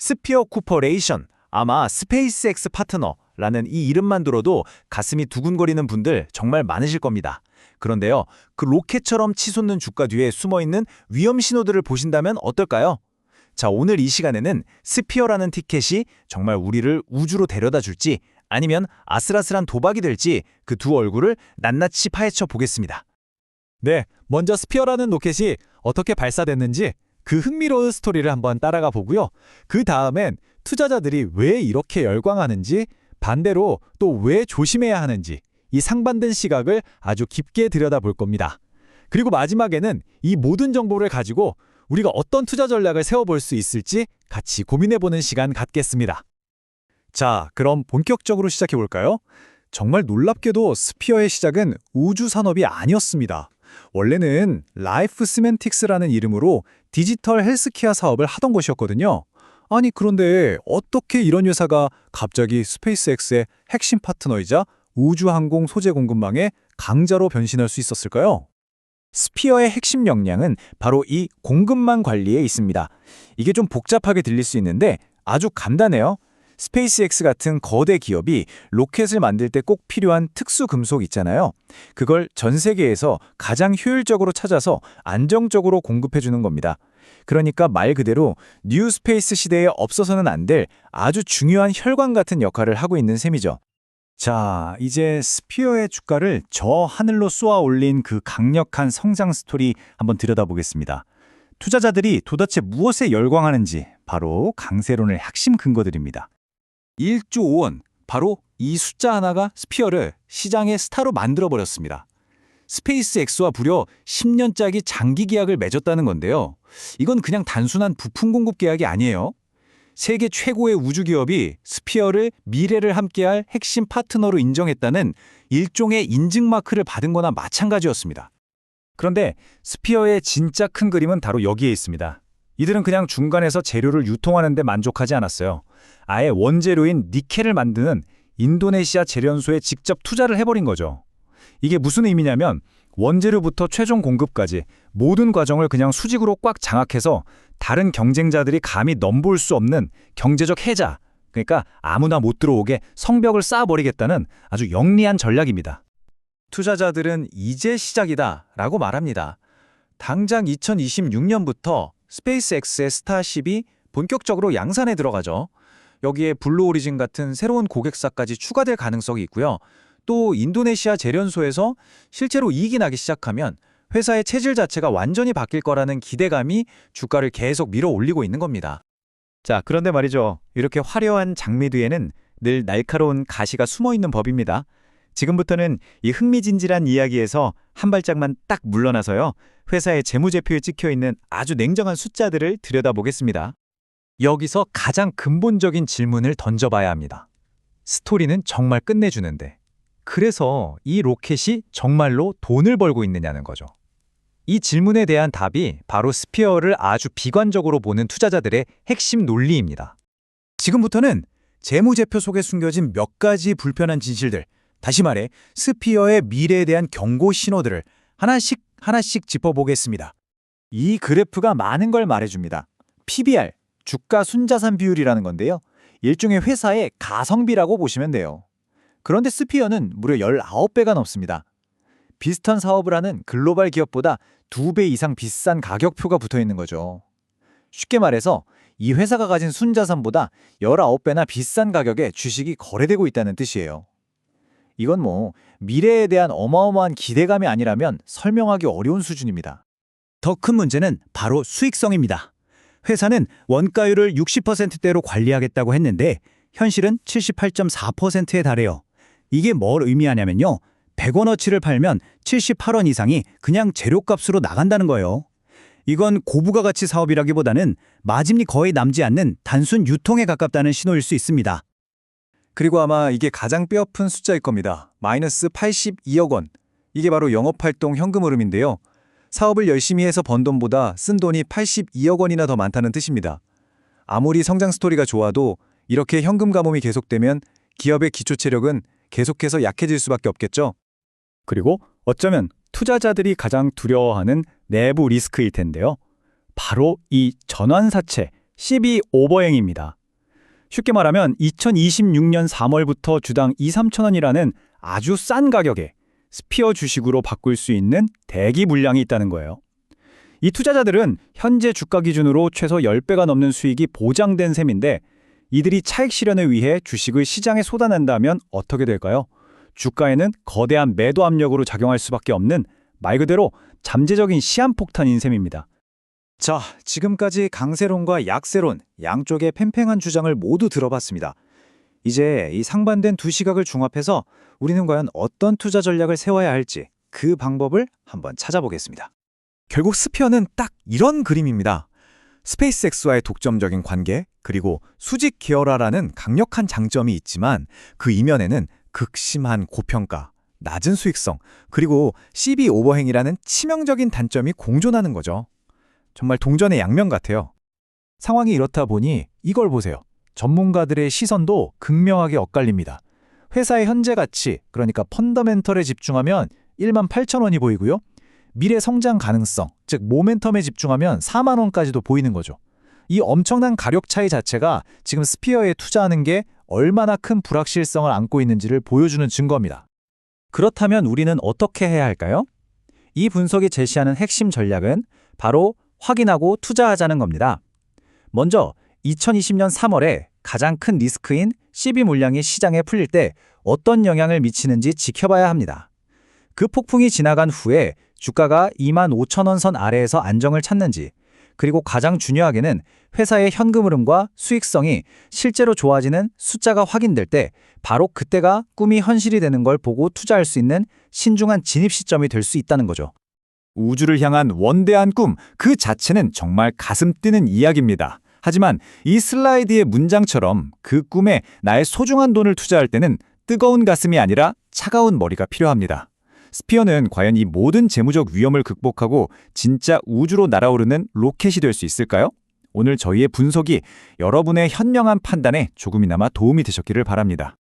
스피어 코퍼레이션, 아마 스페이스X 파트너라는 이 이름만 들어도 가슴이 두근거리는 분들 정말 많으실 겁니다. 그런데요, 그 로켓처럼 치솟는 주가 뒤에 숨어있는 위험 신호들을 보신다면 어떨까요? 자, 오늘 이 시간에는 스피어라는 티켓이 정말 우리를 우주로 데려다 줄지 아니면 아슬아슬한 도박이 될지 그 두 얼굴을 낱낱이 파헤쳐 보겠습니다. 네, 먼저 스피어라는 로켓이 어떻게 발사됐는지 그 흥미로운 스토리를 한번 따라가 보고요. 그 다음엔 투자자들이 왜 이렇게 열광하는지, 반대로 또 왜 조심해야 하는지 이 상반된 시각을 아주 깊게 들여다볼 겁니다. 그리고 마지막에는 이 모든 정보를 가지고 우리가 어떤 투자 전략을 세워볼 수 있을지 같이 고민해보는 시간 갖겠습니다. 자, 그럼 본격적으로 시작해볼까요? 정말 놀랍게도 스피어의 시작은 우주 산업이 아니었습니다. 원래는 라이프 시멘틱스라는 이름으로 디지털 헬스케어 사업을 하던 것이었거든요. 아니, 그런데 어떻게 이런 회사가 갑자기 스페이스X의 핵심 파트너이자 우주항공 소재 공급망의 강자로 변신할 수 있었을까요? 스피어의 핵심 역량은 바로 이 공급망 관리에 있습니다. 이게 좀 복잡하게 들릴 수 있는데 아주 간단해요. 스페이스X 같은 거대 기업이 로켓을 만들 때 꼭 필요한 특수 금속 있잖아요. 그걸 전 세계에서 가장 효율적으로 찾아서 안정적으로 공급해주는 겁니다. 그러니까 말 그대로 뉴 스페이스 시대에 없어서는 안 될 아주 중요한 혈관 같은 역할을 하고 있는 셈이죠. 자, 이제 스피어의 주가를 저 하늘로 쏘아 올린 그 강력한 성장 스토리 한번 들여다보겠습니다. 투자자들이 도대체 무엇에 열광하는지 바로 강세론의 핵심 근거들입니다. 1조 원, 바로 이 숫자 하나가 스피어를 시장의 스타로 만들어버렸습니다. 스페이스X와 무려 10년짜리 장기 계약을 맺었다는 건데요. 이건 그냥 단순한 부품 공급 계약이 아니에요. 세계 최고의 우주 기업이 스피어를 미래를 함께할 핵심 파트너로 인정했다는 일종의 인증 마크를 받은 거나 마찬가지였습니다. 그런데 스피어의 진짜 큰 그림은 바로 여기에 있습니다. 이들은 그냥 중간에서 재료를 유통하는 데 만족하지 않았어요. 아예 원재료인 니켈을 만드는 인도네시아 재련소에 직접 투자를 해버린 거죠. 이게 무슨 의미냐면 원재료부터 최종 공급까지 모든 과정을 그냥 수직으로 꽉 장악해서 다른 경쟁자들이 감히 넘볼 수 없는 경제적 해자, 그러니까 아무나 못 들어오게 성벽을 쌓아버리겠다는 아주 영리한 전략입니다. 투자자들은 이제 시작이다 라고 말합니다. 당장 2026년부터 스페이스X의 스타쉽이 본격적으로 양산에 들어가죠. 여기에 블루 오리진 같은 새로운 고객사까지 추가될 가능성이 있고요. 또 인도네시아 재련소에서 실제로 이익이 나기 시작하면 회사의 체질 자체가 완전히 바뀔 거라는 기대감이 주가를 계속 밀어 올리고 있는 겁니다. 자, 그런데 말이죠. 이렇게 화려한 장미 뒤에는 늘 날카로운 가시가 숨어 있는 법입니다. 지금부터는 이 흥미진진한 이야기에서 한 발짝만 딱 물러나서요. 회사의 재무제표에 찍혀있는 아주 냉정한 숫자들을 들여다보겠습니다. 여기서 가장 근본적인 질문을 던져봐야 합니다. 스토리는 정말 끝내주는데 그래서 이 로켓이 정말로 돈을 벌고 있느냐는 거죠. 이 질문에 대한 답이 바로 스피어를 아주 비관적으로 보는 투자자들의 핵심 논리입니다. 지금부터는 재무제표 속에 숨겨진 몇 가지 불편한 진실들, 다시 말해 스피어의 미래에 대한 경고 신호들을 하나씩 짚어보겠습니다. 이 그래프가 많은 걸 말해줍니다. PBR, 주가 순자산 비율이라는 건데요. 일종의 회사의 가성비라고 보시면 돼요. 그런데 스피어는 무려 19배가 넘습니다. 비슷한 사업을 하는 글로벌 기업보다 2배 이상 비싼 가격표가 붙어있는 거죠. 쉽게 말해서 이 회사가 가진 순자산보다 19배나 비싼 가격에 주식이 거래되고 있다는 뜻이에요. 이건 미래에 대한 어마어마한 기대감이 아니라면 설명하기 어려운 수준입니다. 더 큰 문제는 바로 수익성입니다. 회사는 원가율을 60%대로 관리하겠다고 했는데 현실은 78.4%에 달해요. 이게 뭘 의미하냐면요. 100원어치를 팔면 78원 이상이 그냥 재료값으로 나간다는 거예요. 이건 고부가가치 사업이라기보다는 마진이 거의 남지 않는 단순 유통에 가깝다는 신호일 수 있습니다. 그리고 아마 이게 가장 뼈아픈 숫자일 겁니다. 마이너스 82억 원. 이게 바로 영업활동 현금 흐름인데요. 사업을 열심히 해서 번 돈보다 쓴 돈이 82억 원이나 더 많다는 뜻입니다. 아무리 성장 스토리가 좋아도 이렇게 현금 가뭄이 계속되면 기업의 기초 체력은 계속해서 약해질 수밖에 없겠죠. 그리고 어쩌면 투자자들이 가장 두려워하는 내부 리스크일 텐데요. 바로 이 전환사채, 12 오버행입니다. 쉽게 말하면 2026년 3월부터 주당 2, 3천 원이라는 아주 싼 가격에 스피어 주식으로 바꿀 수 있는 대기 물량이 있다는 거예요. 이 투자자들은 현재 주가 기준으로 최소 10배가 넘는 수익이 보장된 셈인데 이들이 차익 실현을 위해 주식을 시장에 쏟아낸다면 어떻게 될까요? 주가에는 거대한 매도 압력으로 작용할 수밖에 없는 말 그대로 잠재적인 시한폭탄인 셈입니다. 자, 지금까지 강세론과 약세론, 양쪽의 팽팽한 주장을 모두 들어봤습니다. 이제 이 상반된 두 시각을 중합해서 우리는 과연 어떤 투자 전략을 세워야 할지 그 방법을 한번 찾아보겠습니다. 결국 스피어는 딱 이런 그림입니다. 스페이스X와의 독점적인 관계, 그리고 수직 계열화라는 강력한 장점이 있지만 그 이면에는 극심한 고평가, 낮은 수익성, 그리고 CB 오버행이라는 치명적인 단점이 공존하는 거죠. 정말 동전의 양면 같아요. 상황이 이렇다 보니 이걸 보세요. 전문가들의 시선도 극명하게 엇갈립니다. 회사의 현재 가치, 그러니까 펀더멘털에 집중하면 18,000원이 보이고요. 미래 성장 가능성, 즉 모멘텀에 집중하면 4만 원까지도 보이는 거죠. 이 엄청난 가력 차이 자체가 지금 스피어에 투자하는 게 얼마나 큰 불확실성을 안고 있는지를 보여주는 증거입니다. 그렇다면 우리는 어떻게 해야 할까요? 이 분석이 제시하는 핵심 전략은 바로 확인하고 투자하자는 겁니다. 먼저 2020년 3월에 가장 큰 리스크인 CB 물량이 시장에 풀릴 때 어떤 영향을 미치는지 지켜봐야 합니다. 그 폭풍이 지나간 후에 주가가 25,000원 선 아래에서 안정을 찾는지, 그리고 가장 중요하게는 회사의 현금 흐름과 수익성이 실제로 좋아지는 숫자가 확인될 때 바로 그때가 꿈이 현실이 되는 걸 보고 투자할 수 있는 신중한 진입 시점이 될 수 있다는 거죠. 우주를 향한 원대한 꿈, 그 자체는 정말 가슴 뛰는 이야기입니다. 하지만 이 슬라이드의 문장처럼 그 꿈에 나의 소중한 돈을 투자할 때는 뜨거운 가슴이 아니라 차가운 머리가 필요합니다. 스피어는 과연 이 모든 재무적 위험을 극복하고 진짜 우주로 날아오르는 로켓이 될 수 있을까요? 오늘 저희의 분석이 여러분의 현명한 판단에 조금이나마 도움이 되셨기를 바랍니다.